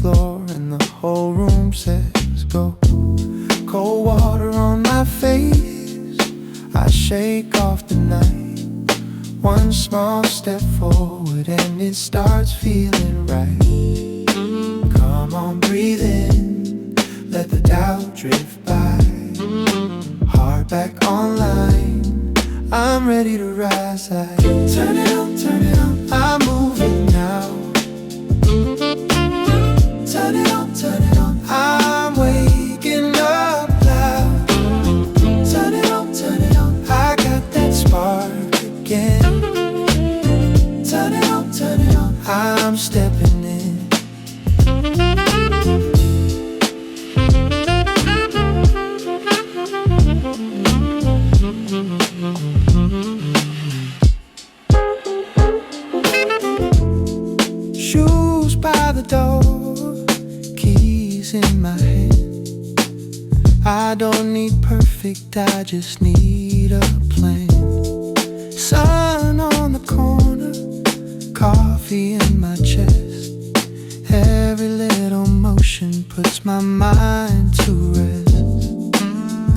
floor and the whole room says go. Cold water on my face, I shake off the night. One small step forward and it starts feeling right. Come on, breathe in, let the doubt drift by. Heart back online, I'm ready to rise. I turn it on, I'm moving now. Turn it on, I'm waking up loud. Turn it on, I got that spark again. Turn it on, I'm stepping in. Shoes by the door, keys in my hand. I don't need perfect, I just need a plan. Sun on the corner, coffee in my chest. Every little motion puts my mind to rest.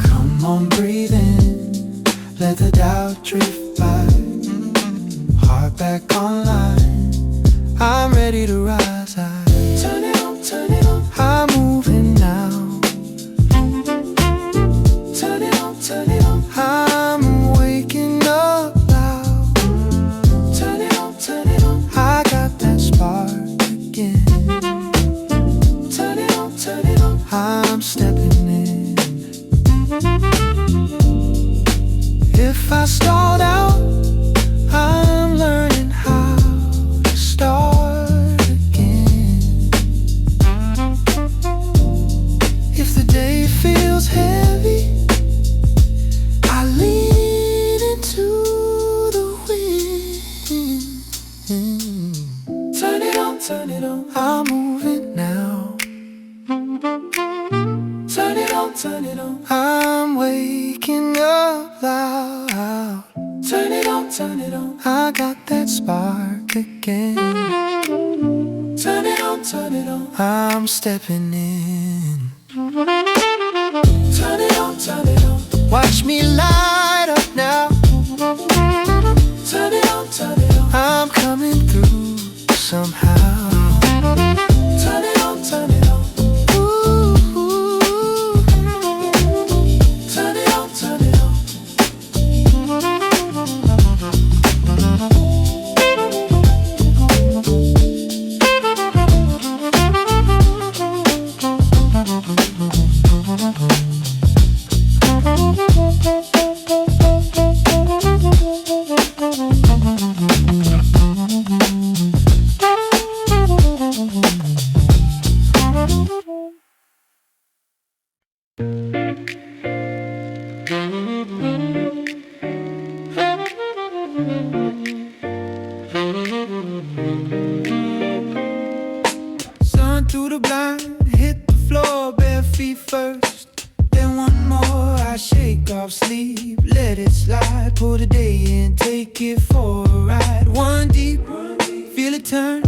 Come on, breathe in, let the doubt drift by. Heart back online, I'm ready to rise. I turn it on, I'm moving now. Turn it on, I'm waking up loud. Turn it on, I got that spark again. Turn it on, I'm stepping in. If I stalled out, I'm learning how to start again. If the day feels heavy, I lean into the wind. Turn it on, I'm moving now. Turn it on, I'm waking up loud. Turn it on, I got that spark again. Turn it on, I'm stepping in. Turn it on, watch me light up now. Turn it on, I'm coming through somehow. Turn it on, ooh, ooh. Turn it on, sun through the blind, hit the floor, bare feet first. Then one more, I shake off sleep, let it slide. Pull the day in, take it for a ride. One deep, feel it turn.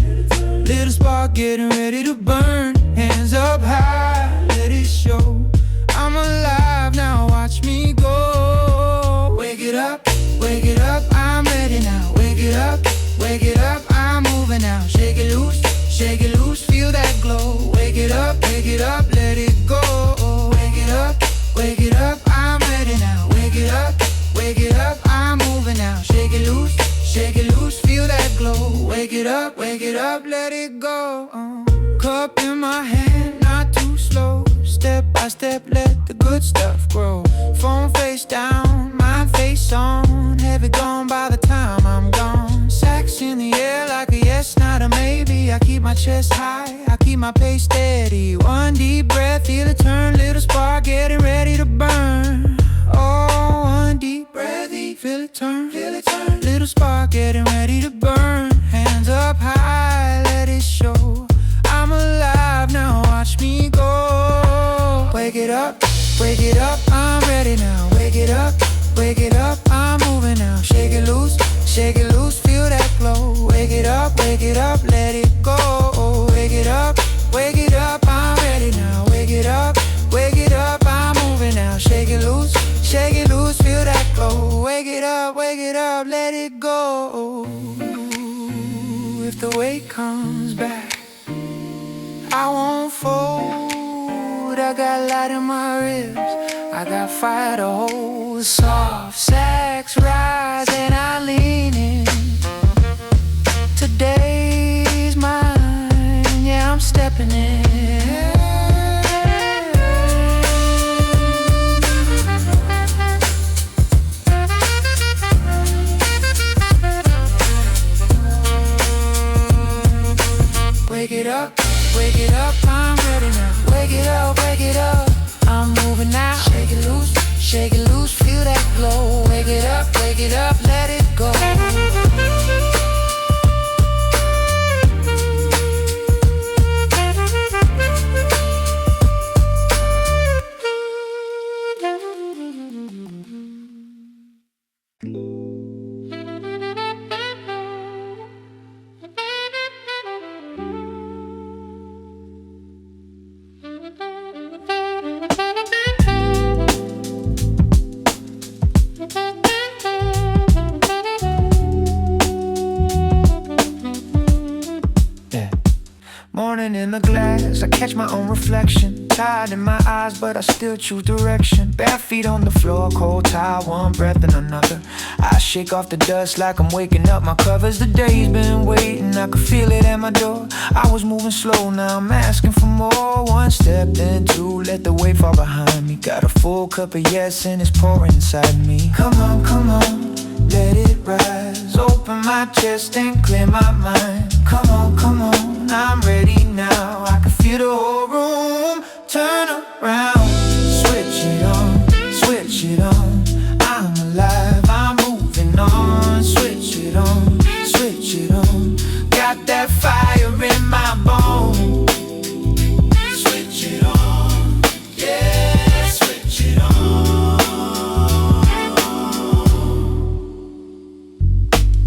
Little spark getting ready to burn. Hands up high, let it show. I'm alive now, watch me go. Wake it up, I'm ready now. Wake it up, I'm moving now. Shake it loose, feel that glow. Wake it up, let it go. Wake it up, I'm ready now. Wake it up, I'm moving now. Shake it loose, feel that glow. Wake it up, let it go. Cup in my hand, not too slow. Step by step, let the good stuff grow. Phone face down, mind face on. Heavy gone by the time I'm gone. Sacks in the air like a yes, not a maybe. I keep my chest high, I keep my pace steady. One deep breath, feel it turn. Little spark getting ready to burn. Oh, one deep breath, feel it turn. Little spark getting ready to burn. Hands up high, let it show. I'm alive now, watch me go. Wake it up, I'm ready now. Wake it up, I'm moving now. Shake it loose, feel that glow. Wake it up, let it go. Wake it up, I won't fold, I got light in my ribs, I got fire to hold. Soft sax rise and I lean in. Today's mine, yeah, I'm stepping in. Wake it up, I'm ready now. Wake it up, I'm moving now. Shake it loose, feel that glow. Wake it up, let it go. Morning in the glass, I catch my own reflection. Tired in my eyes, but I still choose direction. Bare feet on the floor, cold towel, one breath and another. I shake off the dust like I'm waking up my covers. The day's been waiting, I could feel it at my door. I was moving slow, now I'm asking for more. One step, then two, let the weight fall behind me. Got a full cup of yes and it's pouring inside me. Come on, let it rise. Open my chest and clear my mind. Come on, I'm ready now. I can feel the whole room turn around. Switch it on. I'm alive, I'm moving on. Switch it on. Got that fire in my bones. Switch it on, yeah, switch it on.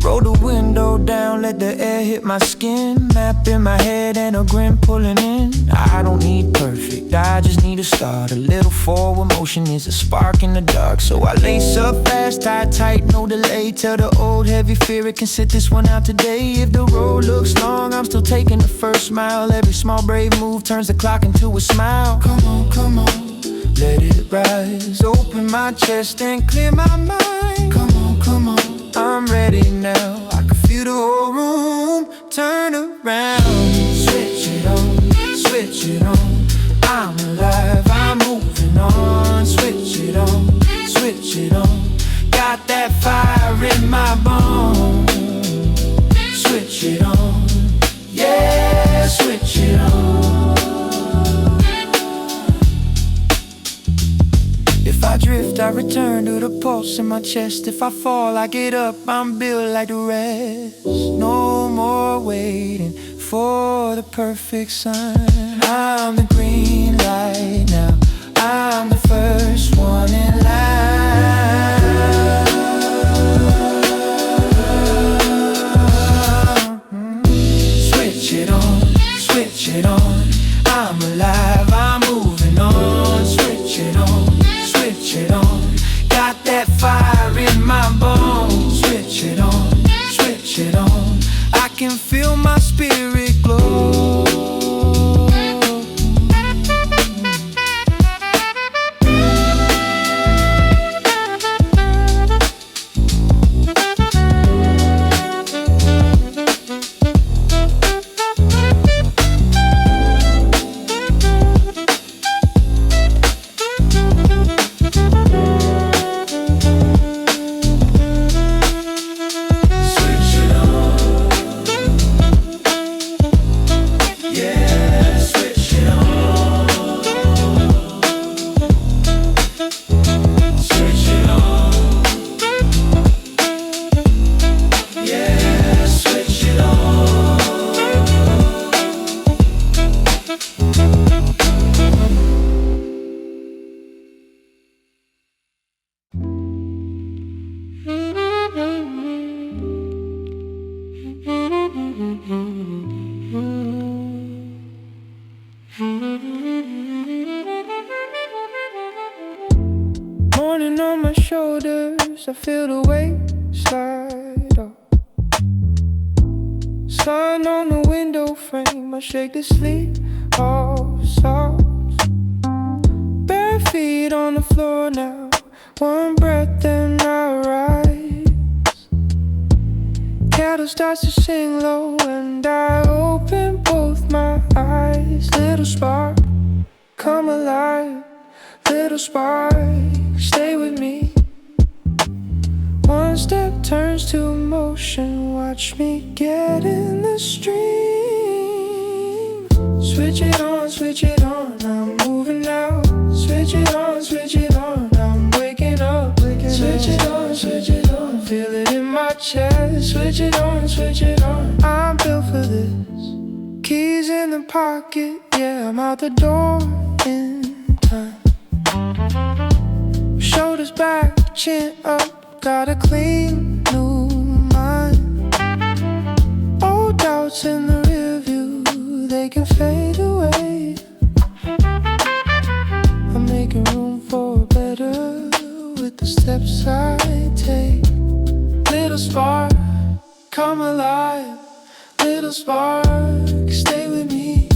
Roll the window down, let the air hit my skin. Map in my head and a grin pulling in. I don't need perfect, I just need a start. A little forward motion is a spark in the dark. So I lace up fast, tie tight, no delay. Tell the old heavy fear it can sit this one out today. If the road looks long, I'm still taking the first mile. Every small brave move turns the clock into a smile. Come on, let it rise. Open my chest and clear my mind. Come on, I'm ready now. I can feel the whole room turn around. Switch it on. I'm alive, I'm moving on. Switch it on. Got that fire in my bones. Switch it on, yeah, switch it on. If I drift, I return to the pulse in my chest. If I fall, I get up, I'm built like the rest. No more waiting for the perfect sign. I'm the green light now, I'm the first one in line. Switch it on, I'm alive, I'm moving on. Switch it on, got that fire in my bones. Switch it on, I can feel my spirit glow. Morning on my shoulders, I feel the weight slide off. Sun on the window frame, I shake the sleep off. One breath then I rise. Candle starts to sing low and I open both my eyes. Little spark, come alive. Little spark, stay with me. One step turns to emotion. Watch me get in the stream. Switch it on, I'm moving now. Switch it on, I'm waking up. Switch it on, feel it in my chest. Switch it on, I'm built for this. Keys in the pocket, yeah, I'm out the door in time. Shoulders back, chin up, got a clean new mind. Old doubts in the rear view, they can fade away. I'm making room for better with the steps I take. Little spark, come alive. Little spark, stay with me.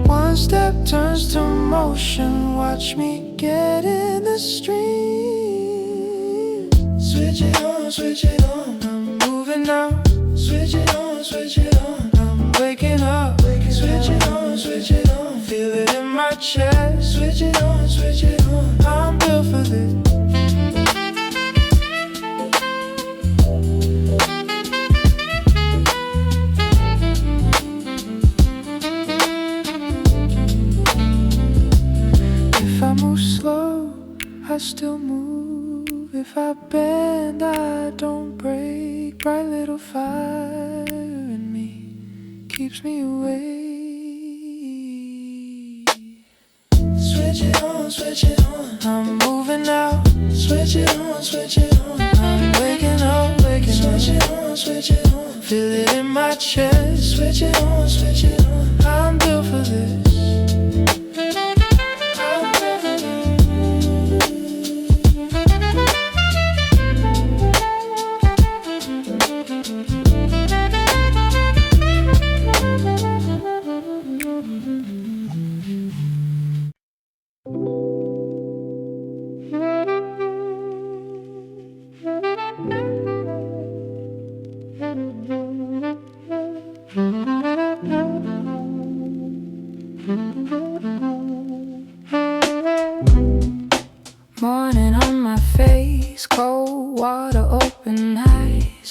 One step turns to motion. Watch me get in the stream. Switch it on, I'm moving now. Switch it on, I'm waking up. Switch it on, feel it in my chest. Switch it on, I'm built for this. If I move slow, I still move. If I bend, I don't break. Bright little fire in me keeps me awake. Switch it on, I'm moving now. Switch it on, I'm waking up. Switch it on, feel it in my chest. Switch it on, I'm built for this. Morning on my face, cold water, open eyes.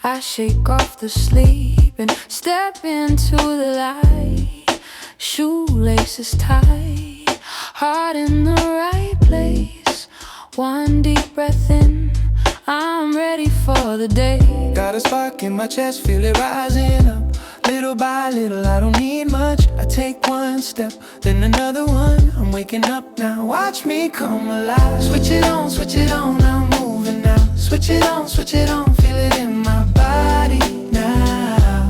I shake off the sleep and step into the light. Shoelaces tight, heart in the right place. One deep breath in, I'm ready for the day. Got a spark in my chest, feel it rising up. Little by little, I don't need much. I take one step, then another one. I'm waking up now, watch me come alive. Switch it on, I'm moving now. Switch it on, feel it in my body now.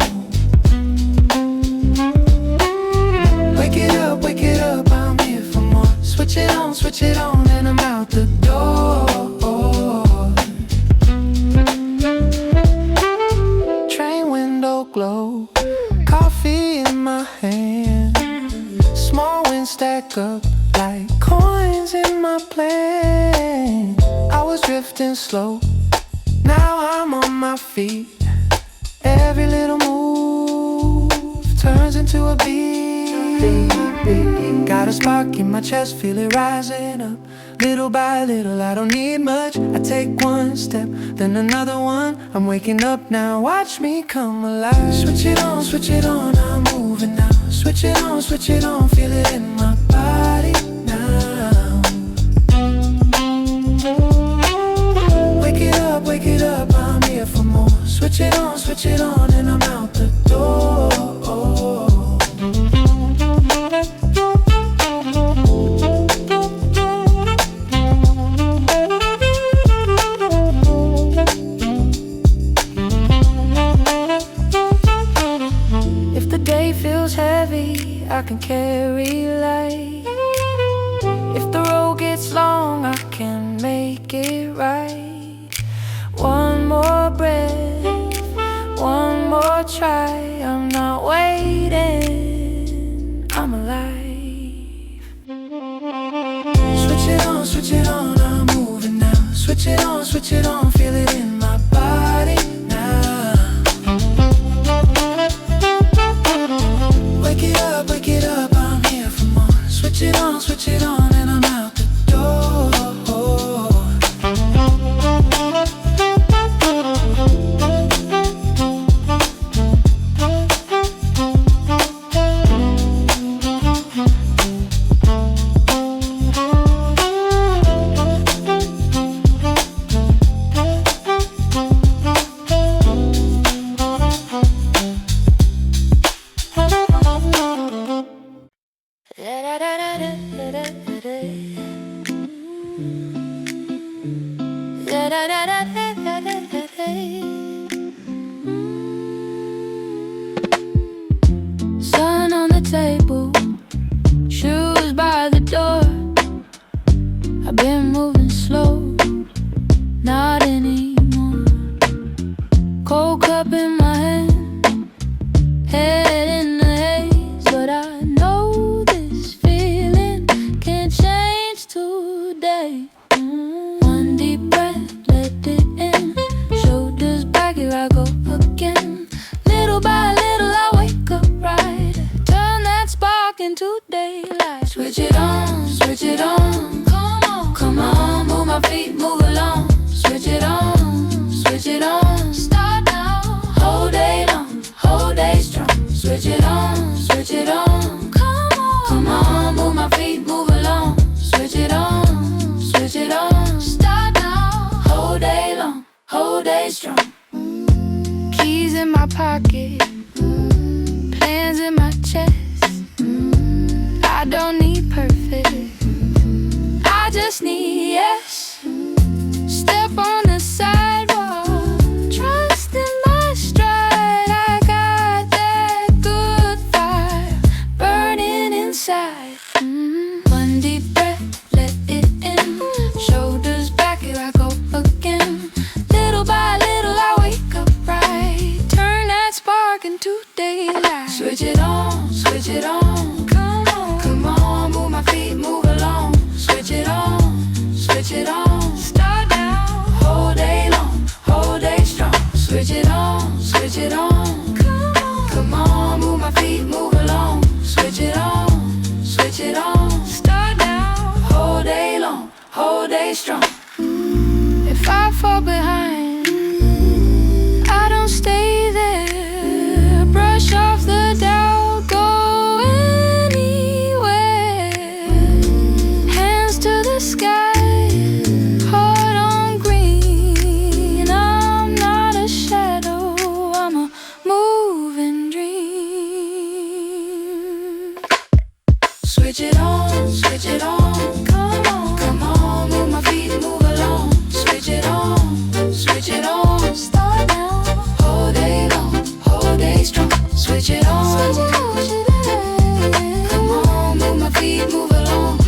Wake it up, I'm here for more. Switch it on, and I'm out the door. Train window glow, coffee in my hand. Small wins stack up like coins in my plan. I was drifting slow, now I'm on my feet. Every little move turns into a beat. Got a spark in my chest, feel it rising up. Little by little, I don't need much. I take one step, then another one. I'm waking up now, watch me come alive. Switch it on, I'm moving now. Switch it on, feel it in my body now. Wake it up, I'm here for more. Switch it on, and I'm out the door. I can carry light. If the road gets long, I can make it right. One more breath, one more try. I'm not waiting, I'm alive. Switch it on, switch it on, feel it in my body now. Wake it up, I'm here for more. Switch it on, and I'm out the door. Sun on the table, shoes by the door. I've been moving slow, not anymore. Cold cup in my hand, head in the haze. But I know this feeling can't change today. One deep breath, let it in. Shoulders back, here I go again. Little by little I wake up right. Turn that spark into daylight. Switch it on, come on, move my feet, move along. Switch it on, start now. Whole day long, whole day strong. Switch it on, come on, move my feet, move along. Switch it on, start now. Whole day long, whole day strong. Keys in my pocket, plans in my chest. I don't need perfect, I just need yes. Step on the sidewalk, trust in my stride. I got that good fire burning inside. One deep breath, let it in. Shoulders back, here I go again. Little by little I wake up right. Turn that spark into daylight. Switch it on, come on, move my feet, move along. Switch it on, start now. Whole day long, whole day strong. Switch it on, come on, move my feet, move along. Switch it on, start now. Whole day long, whole day strong. If I fall behind, I don't stay there. Brush off the doubt, go anywhere. Hands to the sky, heart on green. I'm not a shadow, I'm a moving dream. Switch it on, come on, move my feet, move along. Switch it on, start now. Whole day long, whole day strong. Switch it on, come on, move my feet, move along.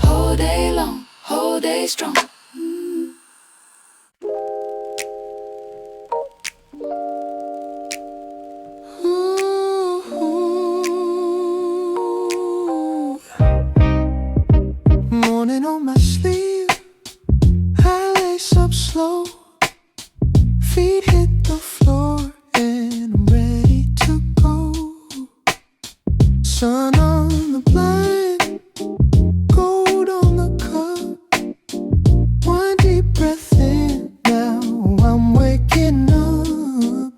Whole day long, whole day strong. Morning on my sleeve, I lace up slow. Feet hit the floor and I'm ready to go. Sun on the blind, gold on the cup. One deep breath in, now I'm waking up.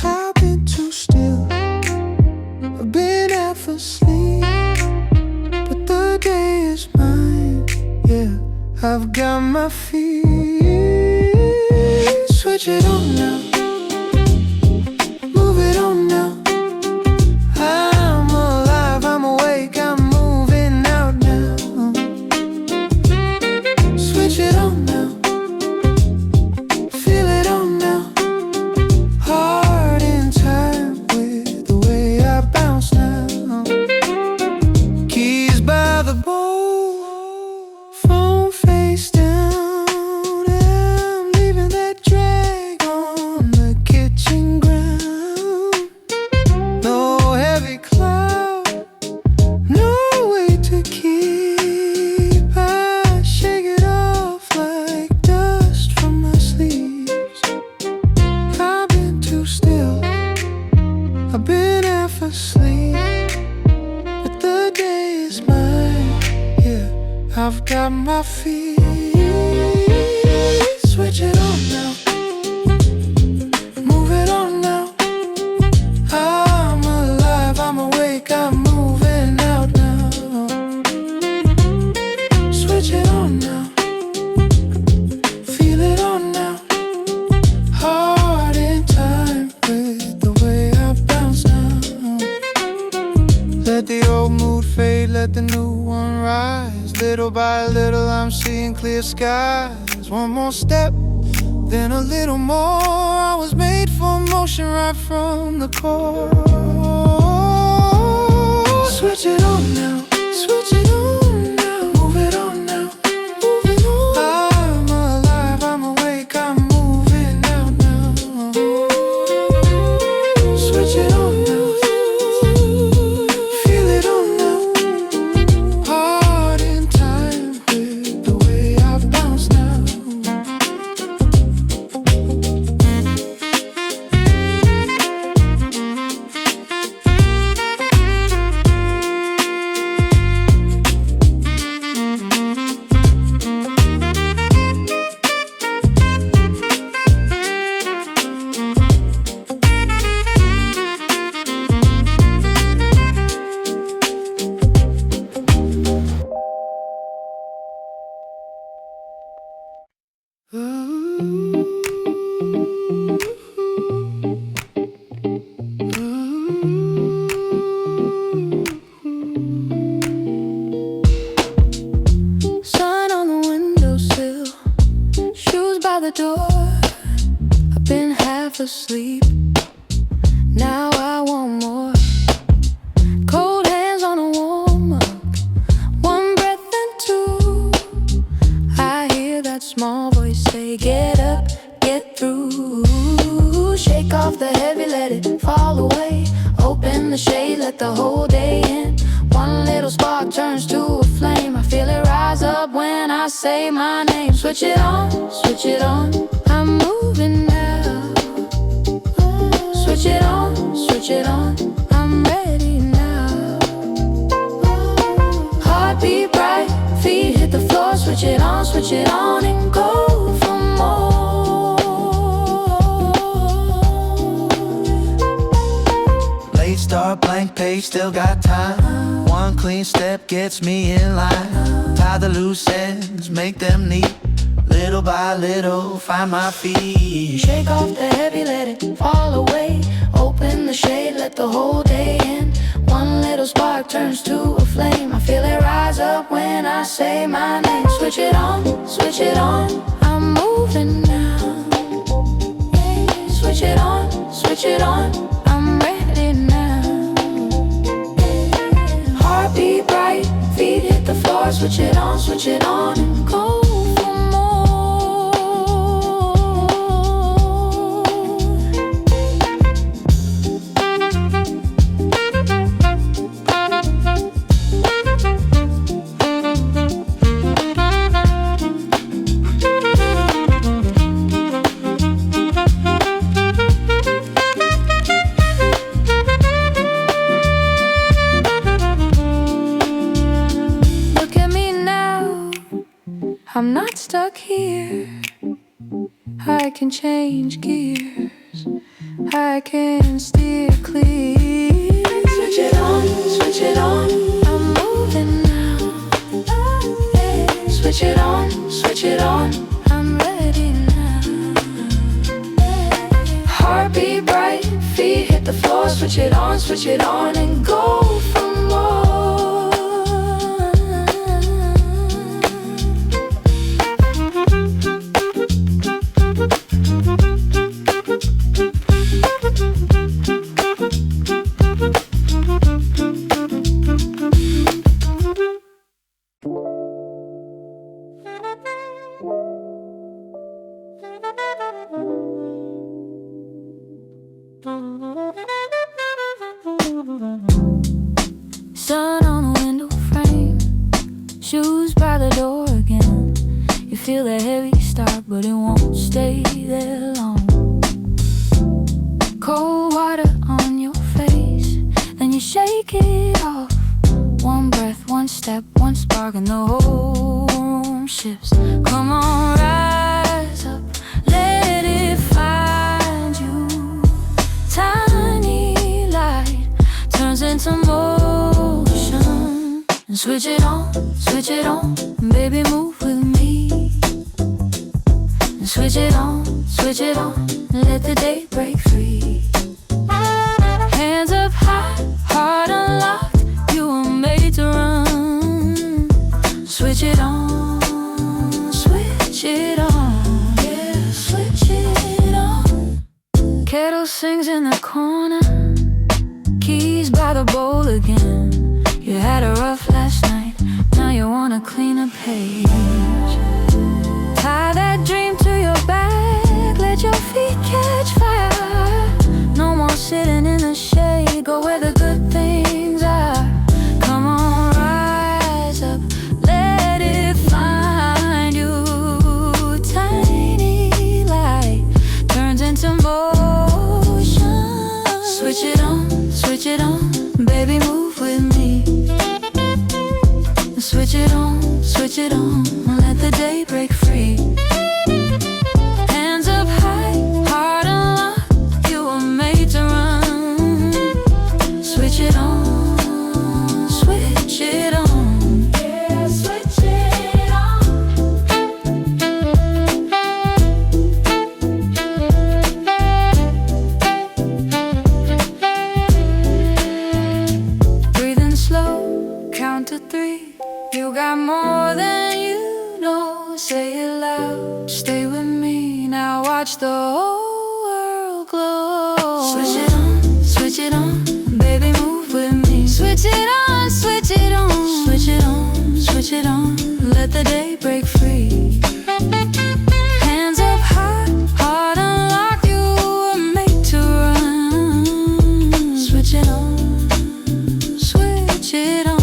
I've been too still, I've been half asleep, but the day is mine, yeah, I've got my feet. Switch it on now, move it on now. I'm alive, I'm awake, I'm moving out now. Switch it on now, feel it on now. Heart in time with the way I bounce now. Keys by the bowl, phone face down. I'm leaving that drag on. I've been half asleep, but the day is mine. Yeah, I've got my feet. Switch it on now, move it on now. I'm alive, I'm awake, I'm moving out now. Switch it on now, feel it on now. Heart in time with the way I bounce now. Let the old mood fade, let the new one rise. Little by little I'm seeing clear skies. One more step, then a little more. I was made for motion right from the core. Switch it on now, switch it on now, move it on now, move it on. I'm alive, I'm awake, I'm moving out now. Switch it on now, feel it on now. Heart in time with the way I bounce now. Sun on the windowsill, shoes by the door. I've been half asleep, now I want more. Cold hands on a warm up, one breath and two. I hear that small voice say, get up, get through. Shake off the heavy, let it fall away. Open the shade, let the whole day in. One little spark turns to a flame. I feel it rise up when I say my name. Switch it on, switch it on, I'm moving now. Switch it on, switch it on, I'm ready now. Heartbeat bright, feet hit the floor. Switch it on and go for more. Late start, blank page, still got time. One clean step gets me in line. Tie the loose ends, make them neat. Little by little, find my feet. Shake off the heavy, let it fall away. Open the shade, let the whole day in. One little spark turns to a flame. I feel it rise up when I say my name. Switch it on, I'm moving now. Switch it on, I'm ready now. Heartbeat bright, feet hit the floor. Switch it on and go for more. I'm not stuck here. I can change gears, I can steer clear. Switch it on, I'm moving now. Switch it on, I'm ready now. Heartbeat bright, feet hit the floor. Switch it on and go for more. shake it off. One breath, one step, one spark, and the whole room shifts. Come on, rise up, let it find you. Tiny light turns into motion. And switch it on, baby, move with me. And switch it on, let the day break free. Hands up high, heart unlocked, you were made to run. Switch it on, yeah, switch it on. Kettle sings in the corner, keys by the bowl again. You had a rough last night, now you want a cleaner page. Tie that dream to your back, let your feet catch fire. No more sitting in the shade, go where the good things are. Come on, rise up, let it find you. Tiny light turns into motion. Switch it on, baby, move with me. Switch it on, let the day break free. Hands up high, heart unlocked, you were made to run. Switch it on, yeah, switch it on. Breathing slow, count to 3. You got more than you know, say it loud. Stay with me, now watch the whole world glow. Switch it on, baby, move with me. Switch it on, let the day break free. Hands up high, heart unlocked, you were made to run. Switch it on, yeah, switch it on.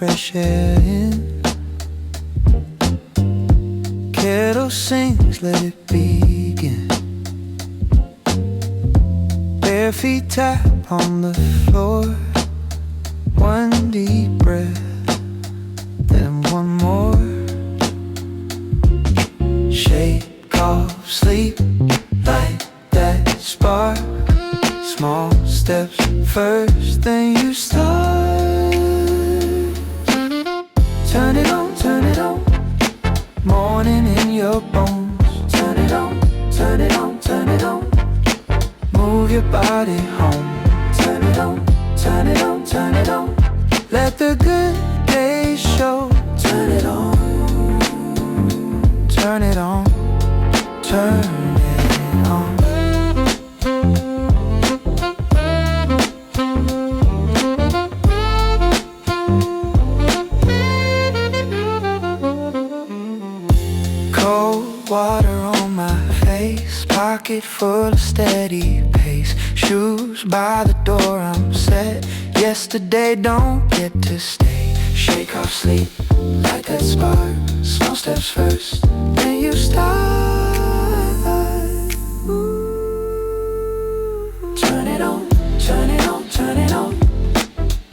fresh air in. Kettle sings, let it begin. Bare feet tap on the floor. One deep breath, then one more. Shake off sleep, light that spark. Small steps first, then you start. Turn it on, turn it on. Morning in your bones. Turn it on, turn it on, turn it on. Move your body home. Turn it on, turn it on, turn it on. Let the good days show. Turn it on, turn it on, turn it on. Cold water on my face, pocket full of steady pace. Shoes by the door, I'm set. Yesterday don't get to stay. Shake off sleep, light that spark. Small steps first, then you start. Turn it on, turn it on, turn it on.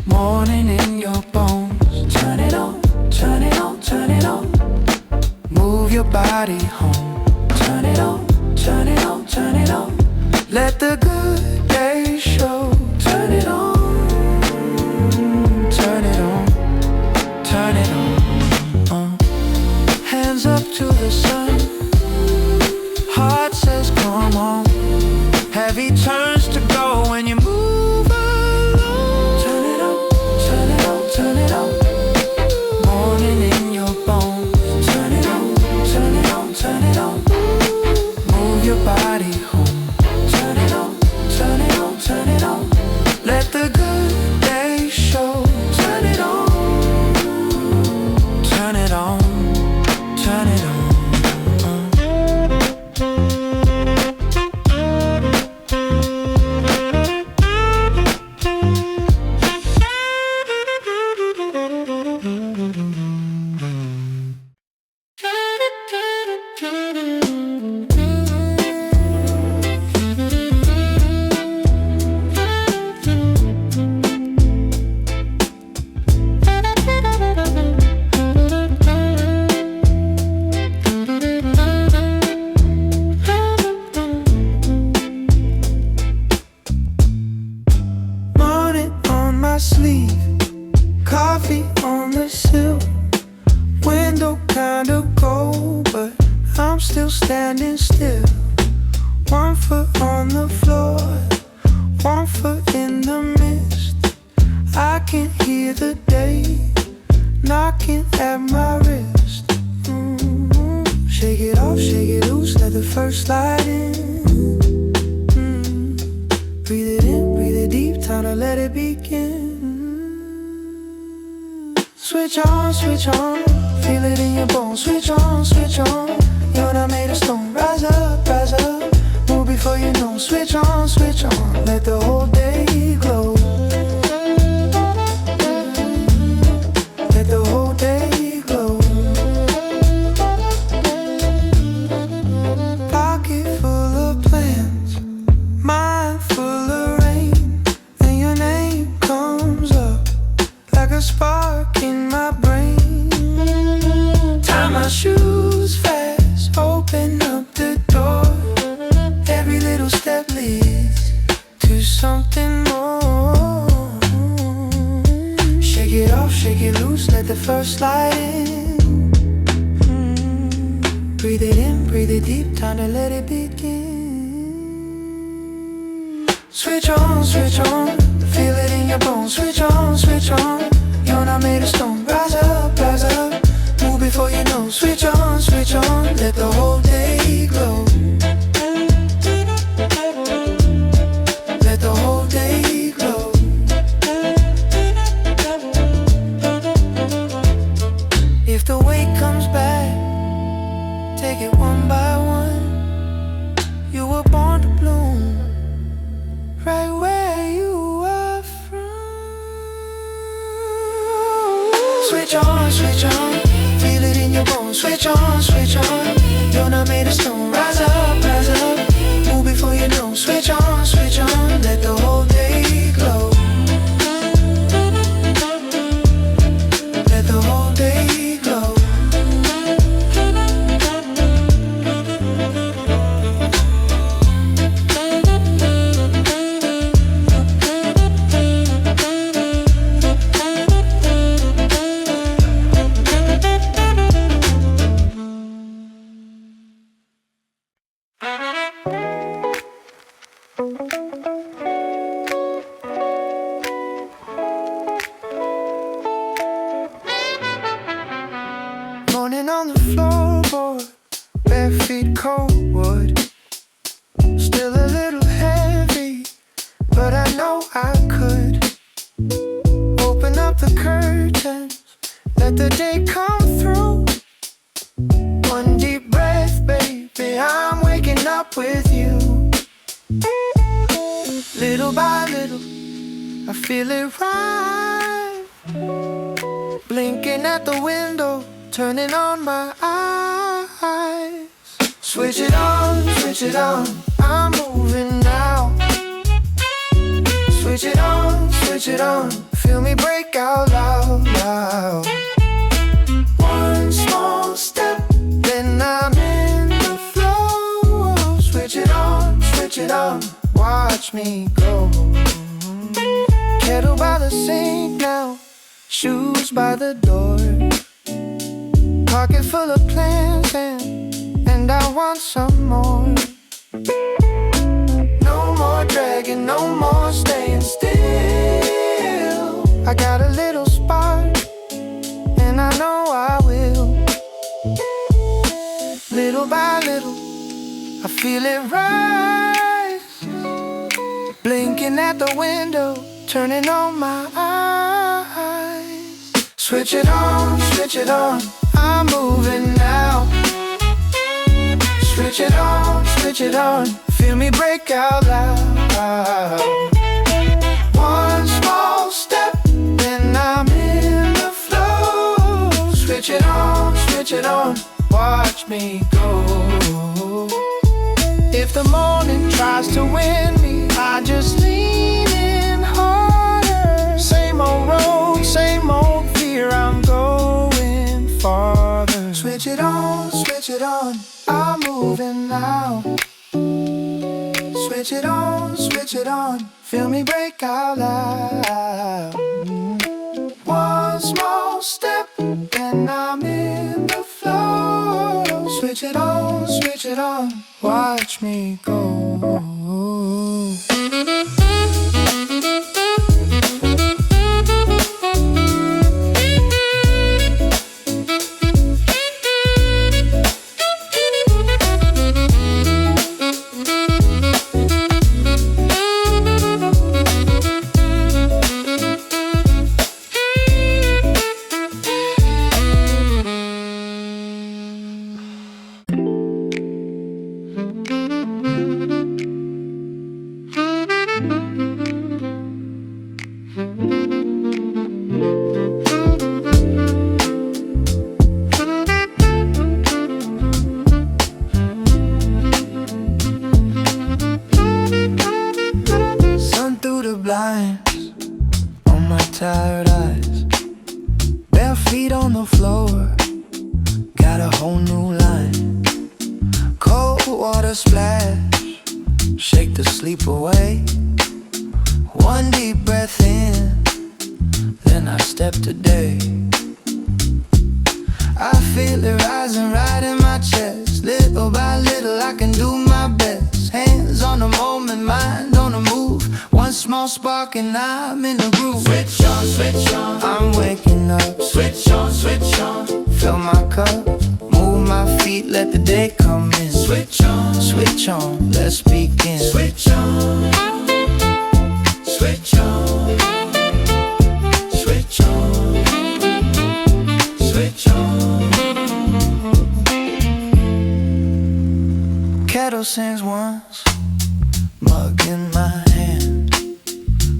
Morning in your bones. Turn it on, turn it on, turn it on. Move your body home. Turn it on, turn it on, turn it on. Let the good days show. Turn it on, turn it on, turn it on. Hands up to the sun. Heart says come on. Heavy turns to go when you move along. Turn it on, turn it on, turn it on. Morning in your bones. Turn it on, turn it on, turn it on. Move your body home. Turn it on, turn it on, turn it on. Let the good days show. Turn it on, turn it on, turn it on. Sleeve, coffee on the sill. Window kinda cold, but I'm still standing still. One foot on the floor, one foot in the mist. I can hear the day knocking at my wrist. Shake it off, shake it loose, let the first light in. Breathe it in, breathe it deep, time to let it begin. Switch on, feel it in your bones. Switch on, you're not made of stone. Rise up, move before you know. Switch on, let the whole day glow. Let the whole day glow. Pocket full of plans, mind full of rain, and your name comes up like a spark in my brain. Tie my shoes fast, open up the door. Every little step leads to something more. Shake it off, shake it loose, let the first light in. Breathe it in, breathe it deep, time to let it begin. Switch on, feel it in your bones. Switch on, you're not made of stone. Rise up, move before you know. Switch on, let the whole day glow. Let the whole day glow. If the weight comes back, take it one by one. You were born to bloom right where you are from. switch on. Feel it in your bones, switch on, switch on. You're not made of stone, rise up, rise up. Move before you know, switch on, switch on. Let the whole day glow. Let the whole day glow. Morning on the floorboard, bare feet cold wood. Still a little heavy, but I know I could open up the curtains, let the day come through. One deep breath, baby, I'm waking up with you. Little by little, I feel it right. Blinking at the window, turning on my eyes. Switch it on, I'm moving now. Switch it on, feel me break out loud, loud. One small step, then I'm in the flow. Switch it on, watch me go. Kettle by the sink now, shoes by the door. Pocket full of plans and I want some more. No more dragging, no more staying still. I got a little spark and I know I will. Little by little, I feel it rise. Blinking at the window, turning on my eyes. Switch it on, I'm moving now. Switch it on, feel me break out loud. One small step, then I'm in the flow. Switch it on, watch me go. If the morning tries to win me, I just lean in harder. Same old road, same old fear, I'm going farther. Switch it on, I'm moving now. Switch it on, feel me break out loud. One small step, and I'm in the flow. Switch it on, watch me go. Blinds on my tired eyes, bare feet on the floor, got a whole new line. Cold water splash, shake the sleep away. One deep breath in, then I step today. I feel it rising right in my chest. Little by little I can do my best. Hands on the moment, mind on the move. One small spark and I'm in the groove. Switch on, I'm waking up. Switch on, fill my cup. Move my feet, let the day come in. Switch on, let's begin. Switch on, switch on, switch on, switch on. Kettle sings once, mug in my hand.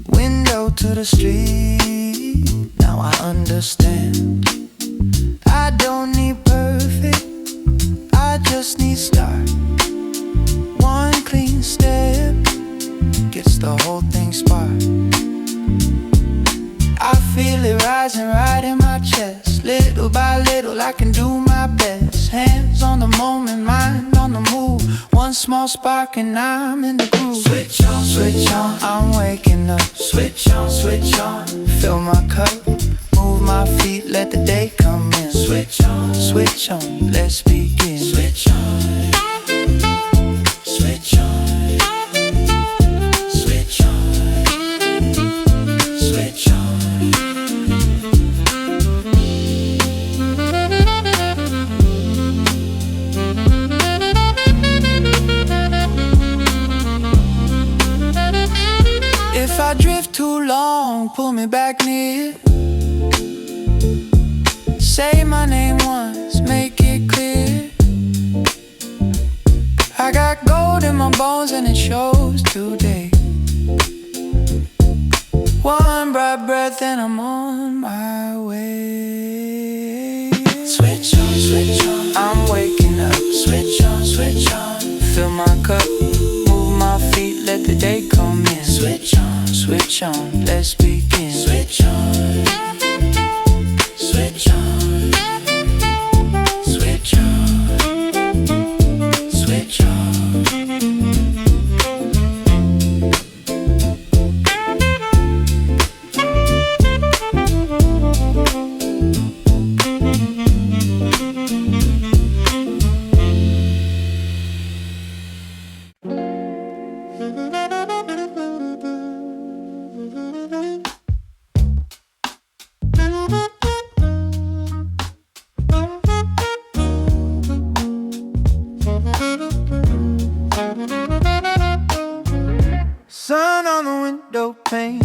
Window to the street, now I understand. the whole thing spark. I feel it rising right in my chest. Little by little I can do my best. Hands on the moment, mind on the move. One small spark and I'm in the groove. Switch on, switch on, I'm waking up. Switch on, switch on, fill my cup. Move my feet, let the day come in. Switch on, switch on, let's begin. Switch on, switch on, switch on, switch on. If I drift too long, pull me back near. Say my name once, make it clear. I got gold in my bones and it shows today. One bright breath and I'm on my way. Switch on, switch on, I'm waking up. Switch on, switch on, fill my cup. Move my feet, let the day come in. Switch on, switch on, let's begin. Switch on, switch on, switch on, switch on. Sun on the window pane,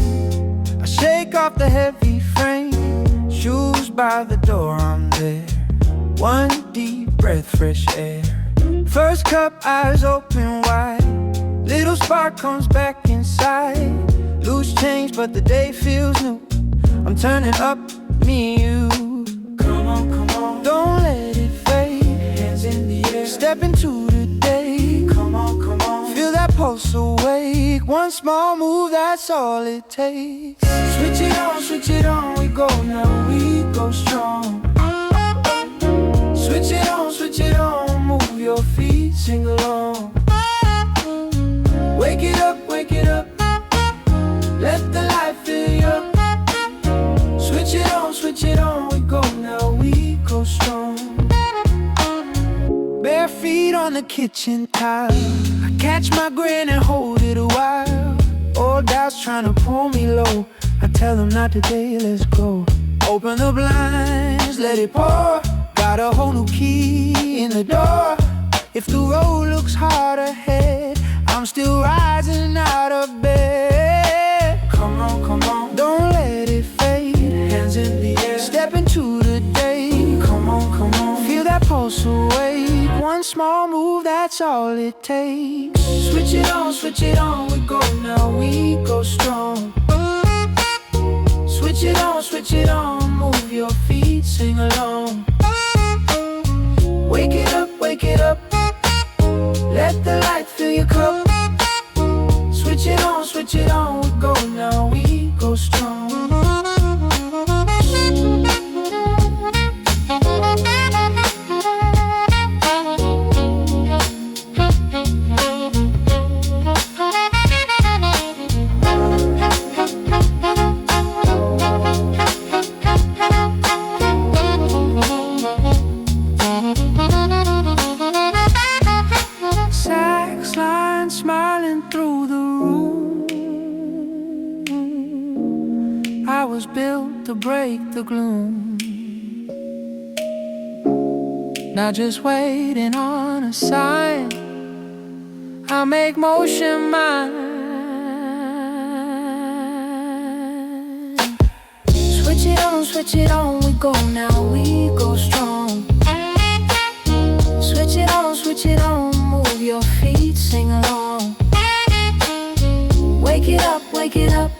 I shake off the heavy frame. Shoes by the door, I'm there. One deep breath, fresh air. First cup, eyes open wide. Little spark comes back inside. Loose change, but the day feels new. I'm turning up, me and you. Come on, come on, don't let it fade. Hands in the air, step into the day. Come on, come on, feel that pulse awake. One small move, that's all it takes. Switch it on, we go now, we go strong. Switch it on, move your feet, sing along. Wake it up, let the light fill you up. Switch it on, we go now, we go strong. Bare feet on the kitchen tile, I catch my grin and hold it a while. Old doubts trying to pull me low, I tell them not today, let's go. Open the blinds, let it pour. Got a whole new key in the door. If the road looks hard ahead, I'm still rising out of bed. Come on, don't let it fade. Hands in the air, step into the day. Come on, feel that pulse awake. One small move, that's all it takes. Switch it on, we go now, we go strong. Switch it on, move your feet, sing along. Wake it up, let the light fill your cup. Switch it on, we go now, we go strong. I was built to break the gloom. Not just waiting on a sign, I make motion mine. Switch it on, we go now, we go strong. Switch it on, move your feet, sing along. Wake it up,